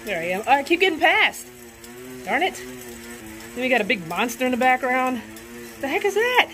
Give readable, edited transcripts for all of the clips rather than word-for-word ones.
There I am. I keep getting past. Darn it. Then we got a big monster in the background. The heck is that?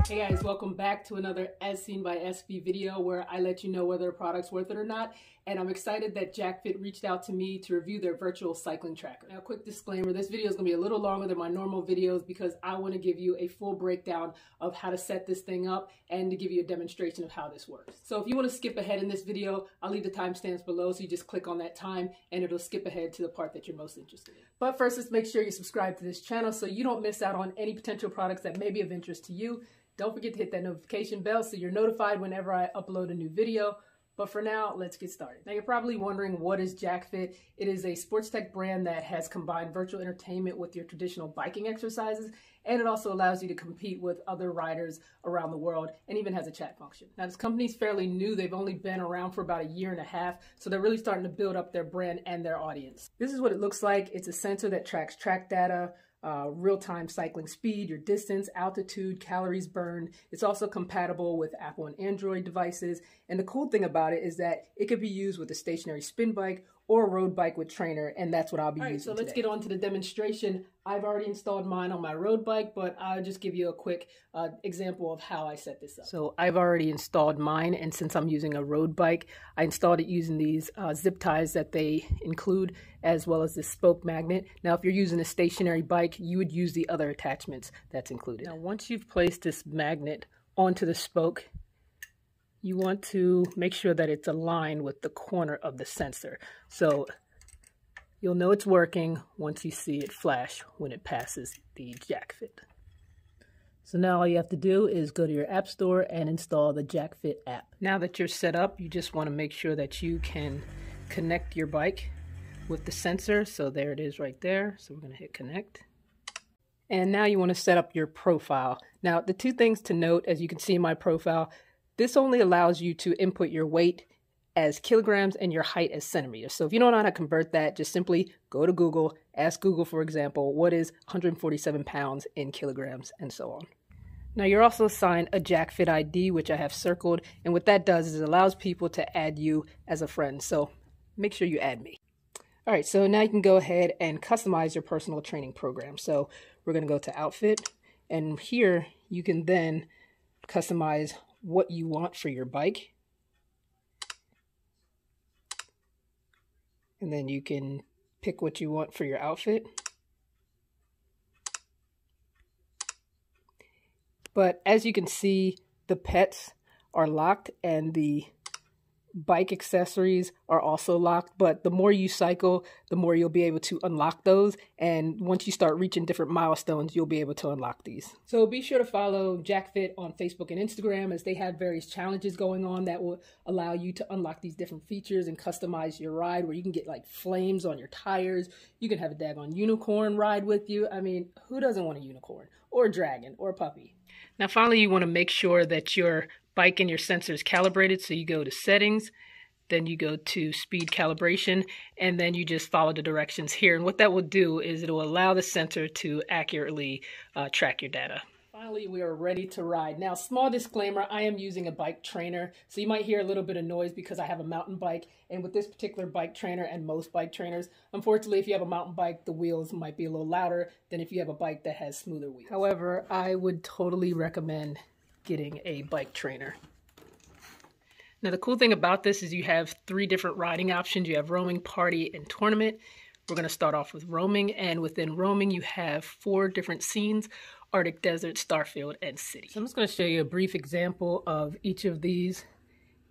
Hey guys, welcome back to another As Seen by SB video where I let you know whether a product's worth it or not. And I'm excited that Jacfit reached out to me to review their virtual cycling tracker. Now, quick disclaimer, this video is going to be a little longer than my normal videos because I want to give you a full breakdown of how to set this thing up and to give you a demonstration of how this works. So if you want to skip ahead in this video, I'll leave the timestamps below, so you just click on that time and it'll skip ahead to the part that you're most interested in. But first, let's make sure you subscribe to this channel so you don't miss out on any potential products that may be of interest to you. Don't forget to hit that notification bell so you're notified whenever I upload a new video. But for now, let's get started. Now, you're probably wondering, what is Jacfit? It is a sports tech brand that has combined virtual entertainment with your traditional biking exercises, and it also allows you to compete with other riders around the world, and even has a chat function. Now, this company's fairly new. They've only been around for about 1.5 years, so they're really starting to build up their brand and their audience. This is what it looks like. It's a sensor that tracks track data, real-time cycling speed, your distance, altitude, calories burned. It's also compatible with Apple and Android devices. And the cool thing about it is that it could be used with a stationary spin bike or a road bike with trainer, and that's what I'll be using today. So let's get on to the demonstration. I've already installed mine on my road bike, but I'll just give you a quick example of how I set this up. So I've already installed mine, and since I'm using a road bike, I installed it using these zip ties that they include, as well as this spoke magnet. Now, if you're using a stationary bike, you would use the other attachments that's included. Now, once you've placed this magnet onto the spoke, you want to make sure that it's aligned with the corner of the sensor. So you'll know it's working once you see it flash when it passes the Jacfit. So now all you have to do is go to your app store and install the Jacfit app. Now that you're set up, you just want to make sure that you can connect your bike with the sensor. So there it is right there. So we're going to hit connect. And now you want to set up your profile. Now, the two things to note, as you can see in my profile, this only allows you to input your weight as kilograms and your height as centimeters. So if you don't know how to convert that, just simply go to Google, ask Google, for example, what is 147 pounds in kilograms, and so on. Now, you're also assigned a Jacfit ID, which I have circled, and what that does is it allows people to add you as a friend. So make sure you add me. All right, so now you can go ahead and customize your personal training program. So we're going to go to Outfit, and here you can then customize what you want for your bike. And then you can pick what you want for your outfit. But as you can see, the pets are locked and the bike accessories are also locked, but the more you cycle, the more you'll be able to unlock those. And once you start reaching different milestones, you'll be able to unlock these. So be sure to follow Jacfit on Facebook and Instagram, as they have various challenges going on that will allow you to unlock these different features and customize your ride, where you can get like flames on your tires. You can have a daggone unicorn ride with you. I mean, who doesn't want a unicorn or a dragon or a puppy? Now, finally, you want to make sure that your bike and your sensor is calibrated. So you go to settings, then you go to speed calibration, and then you just follow the directions here. And what that will do is it will allow the sensor to accurately track your data. Finally, we are ready to ride. Now, small disclaimer, I am using a bike trainer, so you might hear a little bit of noise because I have a mountain bike. And with this particular bike trainer and most bike trainers, unfortunately, if you have a mountain bike, the wheels might be a little louder than if you have a bike that has smoother wheels. However, I would totally recommend getting a bike trainer. Now, the cool thing about this is you have 3 different riding options. You have roaming, party, and tournament. We're going to start off with roaming, and within roaming you have 4 different scenes: Arctic Desert, Starfield, and City. So I'm just going to show you a brief example of each of these,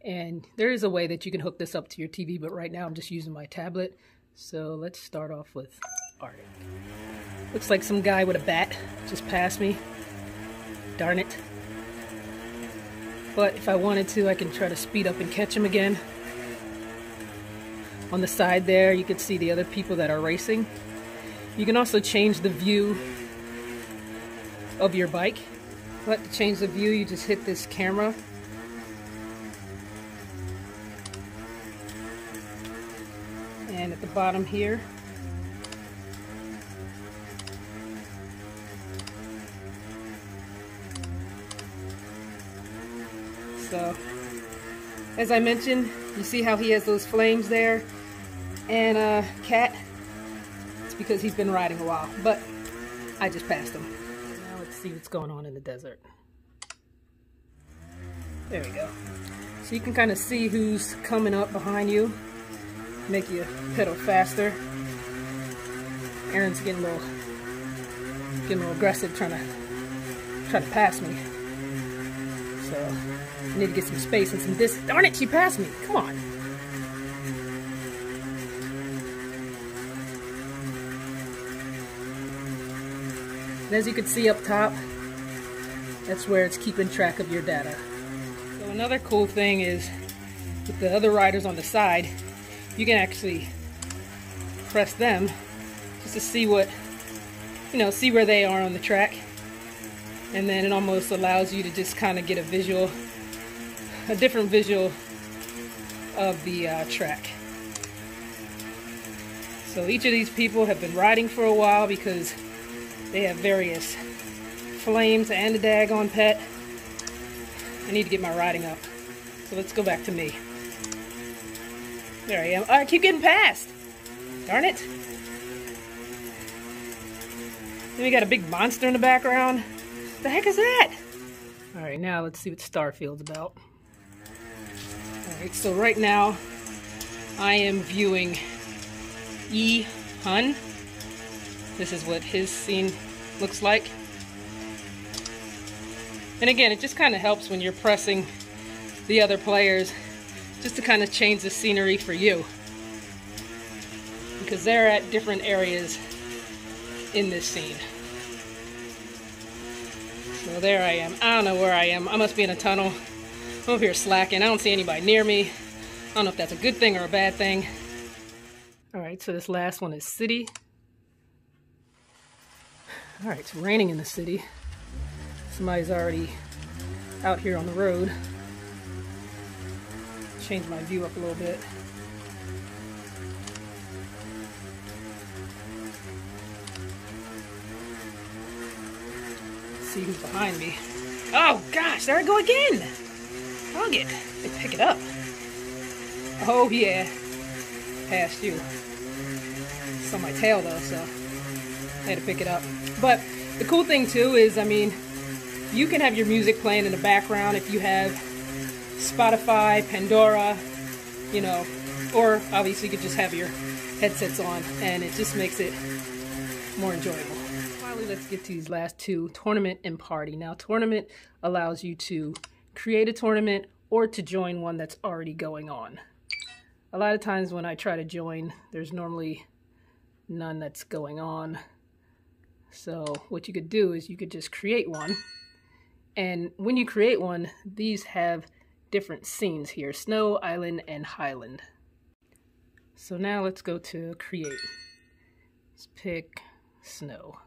and there is a way that you can hook this up to your TV, but right now I'm just using my tablet. So let's start off with Arctic. Looks like some guy with a bat just passed me. Darn it. But if I wanted to, I can try to speed up and catch him again. On the side there, you can see the other people that are racing. You can also change the view of your bike. But to change the view, you just hit this camera. And at the bottom here, so As I mentioned, you see how he has those flames there? And Cat, it's because he's been riding a while, but I just passed him. Now let's see what's going on in the desert. There we go. So you can kind of see who's coming up behind you. Make you pedal faster. Aaron's getting a little aggressive, trying to pass me. So I need to get some space and some distance. Darn it, she passed me. Come on. And as you can see up top, that's where it's keeping track of your data. So another cool thing is with the other riders on the side, you can actually press them just to see what, see where they are on the track. And then it almost allows you to just kind of get a different visual of the track. So each of these people have been riding for a while because they have various flames and a daggone pet. I need to get my riding up. So let's go back to me. There I am. Oh, I keep getting past. Darn it. Then we got a big monster in the background. What the heck is that? Alright, now let's see what Starfield's about. Alright, so right now I am viewing Hun. This is what his scene looks like. And again, it just kind of helps when you're pressing the other players just to kind of change the scenery for you. Because they're at different areas in this scene. So there I am. I don't know where I am. I must be in a tunnel. I'm over here slacking. I don't see anybody near me. I don't know if that's a good thing or a bad thing. Alright, so this last one is City. Alright, it's raining in the city. Somebody's already out here on the road. Change my view up a little bit. See who's behind me. Oh gosh, there I go again! I'll pick it up. Oh yeah. Past you. It's on my tail though, so I had to pick it up. But the cool thing too is, I mean, you can have your music playing in the background if you have Spotify, Pandora, or obviously you could just have your headsets on, and it just makes it more enjoyable. Finally, let's get to these last two, Tournament and Party. Now, Tournament allows you to create a tournament or to join one that's already going on. A lot of times when I try to join, there's normally none that's going on. So what you could do is you could just create one. And when you create one, these have different scenes here: Snow, Island, and Highland. So now let's go to Create. Let's pick Snow.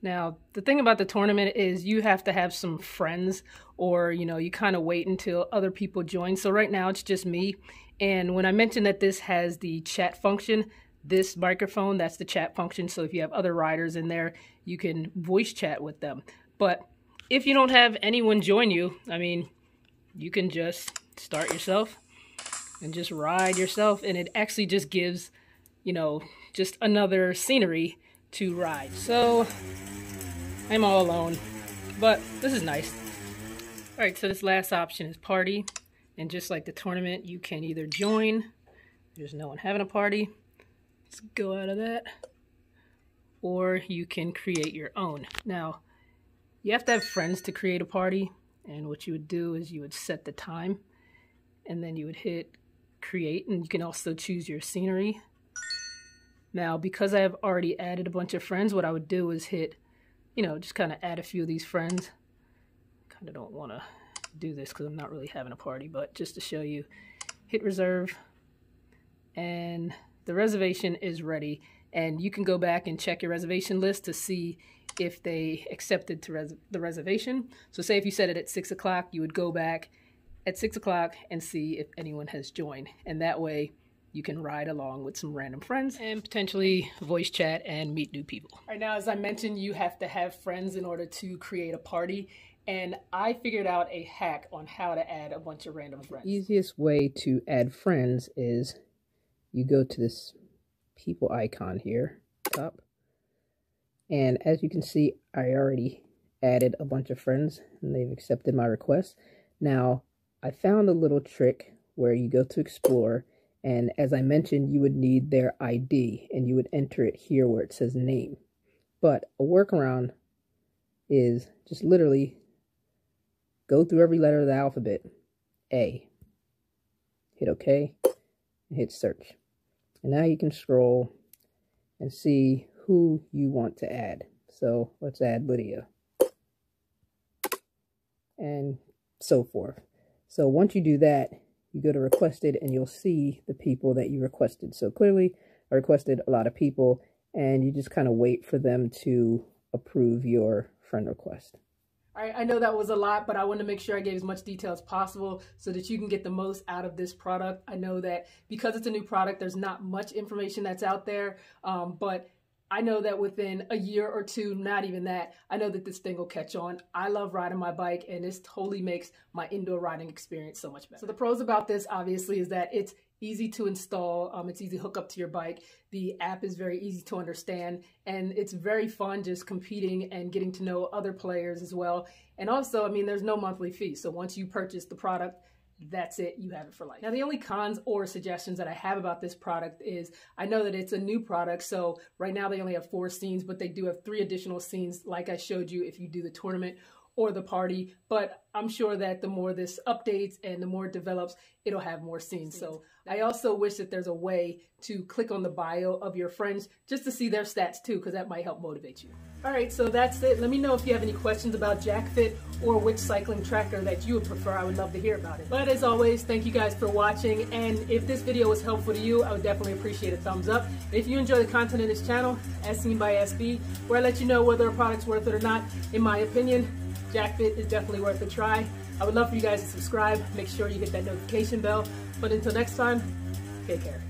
Now, the thing about the tournament is you have to have some friends, or, you kind of wait until other people join. So right now it's just me. And when I mentioned that this has the chat function, this microphone, that's the chat function. So if you have other riders in there, you can voice chat with them. But if you don't have anyone join you, I mean, you can just start yourself and just ride yourself. And it actually just gives, just another scenery to ride. So I'm all alone, but this is nice. All right, so this last option is Party. And just like the tournament, you can either join, there's no one having a party, let's go out of that, or you can create your own. Now, you have to have friends to create a party, and what you would do is you would set the time, and then you would hit create, and you can also choose your scenery. Now, because I have already added a bunch of friends, what I would do is hit, just kind of add a few of these friends. Kind of don't want to do this because I'm not really having a party, but just to show you, hit reserve, and the reservation is ready. And you can go back and check your reservation list to see if they accepted to the reservation. So say if you set it at 6 o'clock, you would go back at 6 o'clock and see if anyone has joined. And that way you can ride along with some random friends and potentially voice chat and meet new people. All right, now, as I mentioned, you have to have friends in order to create a party. and I figured out a hack on how to add a bunch of random friends. The easiest way to add friends is you go to this people icon here, top, and as you can see, I already added a bunch of friends and they've accepted my request. Now, I found a little trick where you go to explore, and as I mentioned, you would need their ID and you would enter it here where it says name. But a workaround is just literally go through every letter of the alphabet, A, hit OK, and hit search. And now you can scroll and see who you want to add. So let's add Lydia. And so forth. So once you do that, you go to requested and you'll see the people that you requested. So clearly I requested a lot of people, and you just kind of wait for them to approve your friend request. All right, I know that was a lot, but I want to make sure I gave as much detail as possible so that you can get the most out of this product. I know that because it's a new product, there's not much information that's out there, but I know that within a year or two, not even that, I know that this thing will catch on. I love riding my bike, and this totally makes my indoor riding experience so much better. So the pros about this, obviously, is that it's easy to install. It's easy to hook up to your bike. The app is very easy to understand, and it's very fun just competing and getting to know other players as well. And also, I mean, there's no monthly fee. So once you purchase the product, that's it, you have it for life. Now, the only cons or suggestions that I have about this product is I know that it's a new product, so right now they only have 4 scenes, but they do have 3 additional scenes like I showed you if you do the tournament or the party. But I'm sure that the more this updates and the more it develops, it'll have more scenes. So I also wish that there's a way to click on the bio of your friends just to see their stats too, because that might help motivate you. All right, so that's it. Let me know if you have any questions about Jacfit or which cycling tracker that you would prefer. I would love to hear about it. But as always, thank you guys for watching. And if this video was helpful to you, I would definitely appreciate a thumbs up. And if you enjoy the content in this channel, As Seen by SB, where I let you know whether a product's worth it or not, in my opinion, Jacfit is definitely worth a try. I would love for you guys to subscribe. Make sure you hit that notification bell. But until next time, take care.